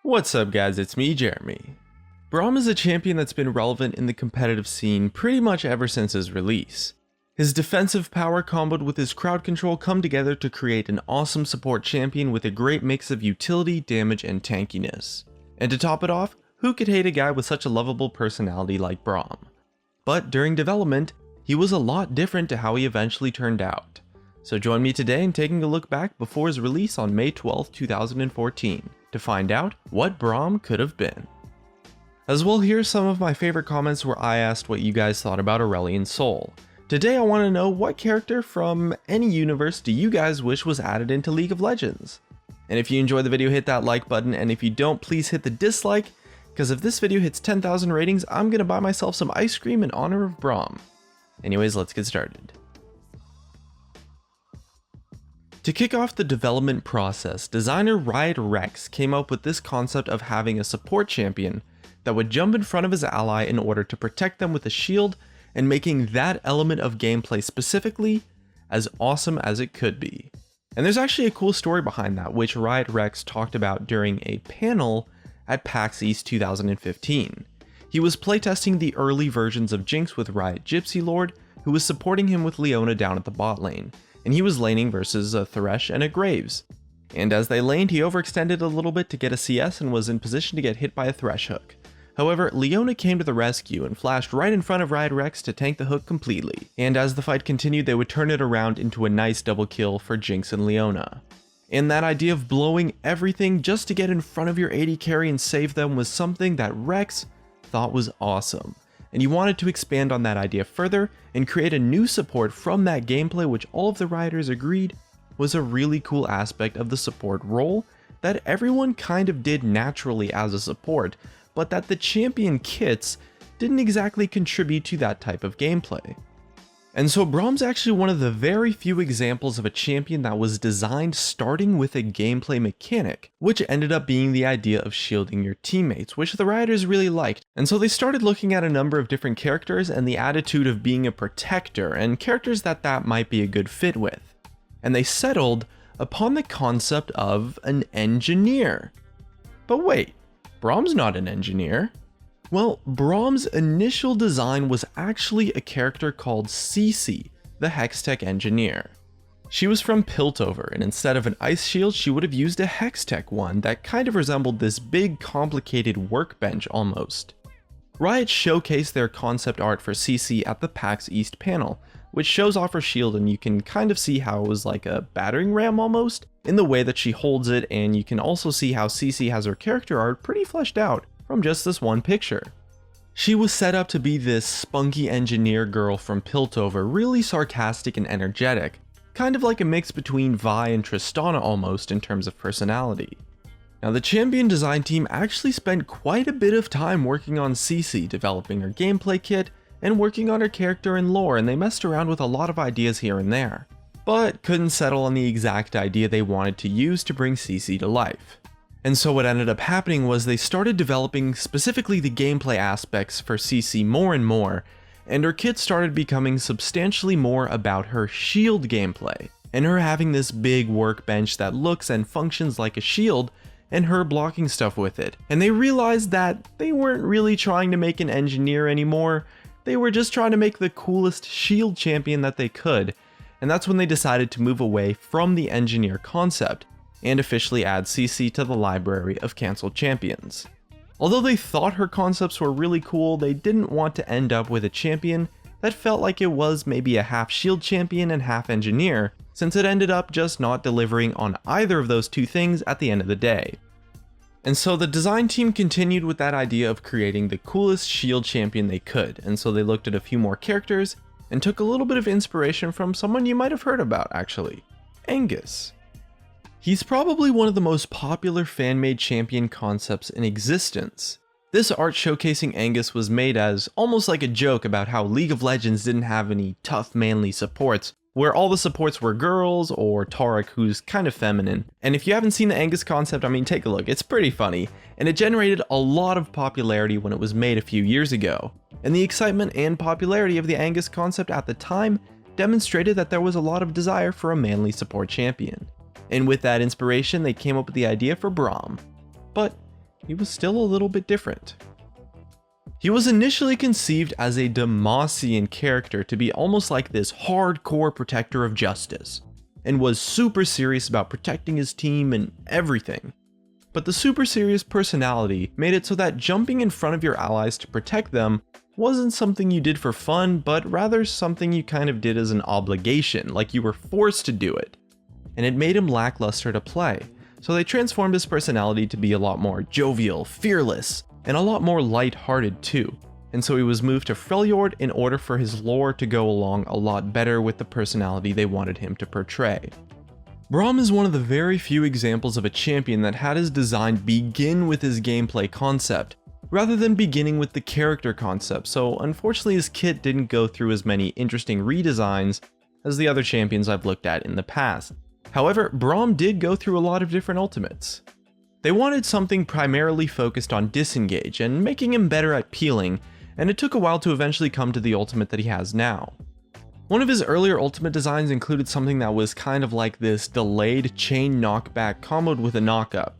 What's up guys, it's me, Jeremy. Braum is a champion that's been relevant in the competitive scene pretty much ever since his release. His defensive power comboed with his crowd control come together to create an awesome support champion with a great mix of utility, damage, and tankiness. And to top it off, who could hate a guy with such a lovable personality like Braum? But during development, he was a lot different to how he eventually turned out. So join me today in taking a look back before his release on May 12, 2014. To find out what Braum could have been. As well, here's some of my favorite comments where I asked what you guys thought about Aurelion Sol. Today I want to know what character from any universe do you guys wish was added into League of Legends? And if you enjoyed the video, hit that like button, and if you don't, please hit the dislike, because if this video hits 10,000 ratings, I'm gonna buy myself some ice cream in honor of Braum. Anyways, let's get started. To kick off the development process, designer Riot Rex came up with this concept of having a support champion that would jump in front of his ally in order to protect them with a shield, and making that element of gameplay specifically as awesome as it could be. And there's actually a cool story behind that, which Riot Rex talked about during a panel at PAX East 2015. He was playtesting the early versions of Jinx with Riot Gypsy Lord, who was supporting him with Leona down at the bot lane, and he was laning versus a Thresh and a Graves. And as they laned, he overextended a little bit to get a CS and was in position to get hit by a Thresh hook. However, Leona came to the rescue and flashed right in front of Riot Rex to tank the hook completely. And as the fight continued, they would turn it around into a nice double kill for Jinx and Leona. And that idea of blowing everything just to get in front of your AD carry and save them was something that Rex thought was awesome. And he wanted to expand on that idea further and create a new support from that gameplay, which all of the writers agreed was a really cool aspect of the support role that everyone kind of did naturally as a support, but that the champion kits didn't exactly contribute to that type of gameplay. And so Braum's actually one of the very few examples of a champion that was designed starting with a gameplay mechanic, which ended up being the idea of shielding your teammates, which the writers really liked. And so they started looking at a number of different characters and the attitude of being a protector and characters that might be a good fit with. And they settled upon the concept of an engineer. But wait, Braum's not an engineer. Well, Braum's initial design was actually a character called Cece, the Hextech engineer. She was from Piltover, and instead of an ice shield, she would have used a Hextech one that kind of resembled this big, complicated workbench almost. Riot showcased their concept art for Cece at the PAX East panel, which shows off her shield, and you can kind of see how it was like a battering ram almost, in the way that she holds it, and you can also see how Cece has her character art pretty fleshed out from just this one picture. She was set up to be this spunky engineer girl from Piltover, really sarcastic and energetic, kind of like a mix between Vi and Tristana almost in terms of personality. Now the champion design team actually spent quite a bit of time working on Cece, developing her gameplay kit and working on her character and lore, and they messed around with a lot of ideas here and there, but couldn't settle on the exact idea they wanted to use to bring Cece to life. And so what ended up happening was they started developing specifically the gameplay aspects for Cece more and more, and her kit started becoming substantially more about her shield gameplay, and her having this big workbench that looks and functions like a shield, and her blocking stuff with it. And they realized that they weren't really trying to make an engineer anymore, they were just trying to make the coolest shield champion that they could, and that's when they decided to move away from the engineer concept and officially add Cece to the library of cancelled champions. Although they thought her concepts were really cool, they didn't want to end up with a champion that felt like it was maybe a half shield champion and half engineer, since it ended up just not delivering on either of those two things at the end of the day. And so the design team continued with that idea of creating the coolest shield champion they could, and so they looked at a few more characters and took a little bit of inspiration from someone you might have heard about actually, Angus. He's probably one of the most popular fan-made champion concepts in existence. This art showcasing Angus was made as almost like a joke about how League of Legends didn't have any tough manly supports, where all the supports were girls or Taric, who's kind of feminine. And if you haven't seen the Angus concept, I mean, take a look, it's pretty funny, and it generated a lot of popularity when it was made a few years ago. And the excitement and popularity of the Angus concept at the time demonstrated that there was a lot of desire for a manly support champion. And with that inspiration, they came up with the idea for Braum. But he was still a little bit different. He was initially conceived as a Demacian character to be almost like this hardcore protector of justice, and was super serious about protecting his team and everything. But the super serious personality made it so that jumping in front of your allies to protect them wasn't something you did for fun, but rather something you kind of did as an obligation, like you were forced to do it. And it made him lackluster to play, so they transformed his personality to be a lot more jovial, fearless, and a lot more light-hearted too. And so he was moved to Freljord in order for his lore to go along a lot better with the personality they wanted him to portray. Braum is one of the very few examples of a champion that had his design begin with his gameplay concept, rather than beginning with the character concept, so unfortunately his kit didn't go through as many interesting redesigns as the other champions I've looked at in the past. However, Braum did go through a lot of different ultimates. They wanted something primarily focused on disengage and making him better at peeling, and it took a while to eventually come to the ultimate that he has now. One of his earlier ultimate designs included something that was kind of like this delayed chain knockback comboed with a knockup.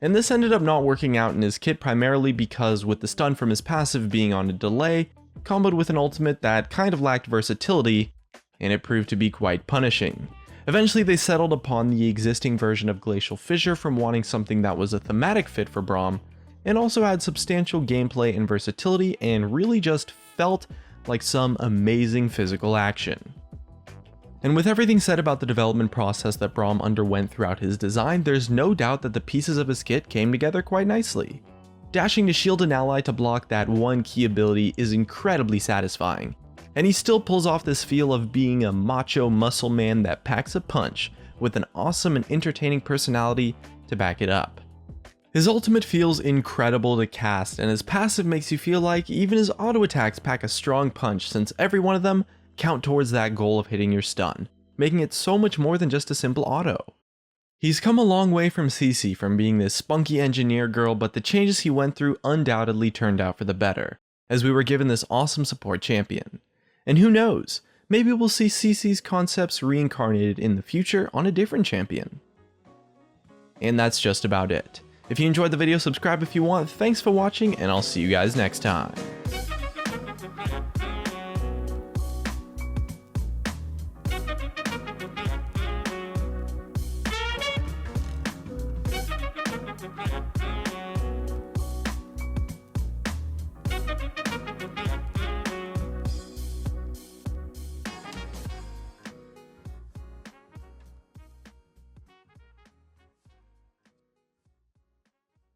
And this ended up not working out in his kit primarily because with the stun from his passive being on a delay, comboed with an ultimate that kind of lacked versatility, and it proved to be quite punishing. Eventually they settled upon the existing version of Glacial Fissure from wanting something that was a thematic fit for Braum, and also had substantial gameplay and versatility and really just felt like some amazing physical action. And with everything said about the development process that Braum underwent throughout his design, there's no doubt that the pieces of his kit came together quite nicely. Dashing to shield an ally to block that one key ability is incredibly satisfying, and he still pulls off this feel of being a macho muscle man that packs a punch with an awesome and entertaining personality to back it up. His ultimate feels incredible to cast, and his passive makes you feel like even his auto attacks pack a strong punch since every one of them count towards that goal of hitting your stun, making it so much more than just a simple auto. He's come a long way from Cece from being this spunky engineer girl, but the changes he went through undoubtedly turned out for the better, as we were given this awesome support champion. And who knows, maybe we'll see Cece's concepts reincarnated in the future on a different champion. And that's just about it. If you enjoyed the video, subscribe if you want. Thanks for watching, and I'll see you guys next time.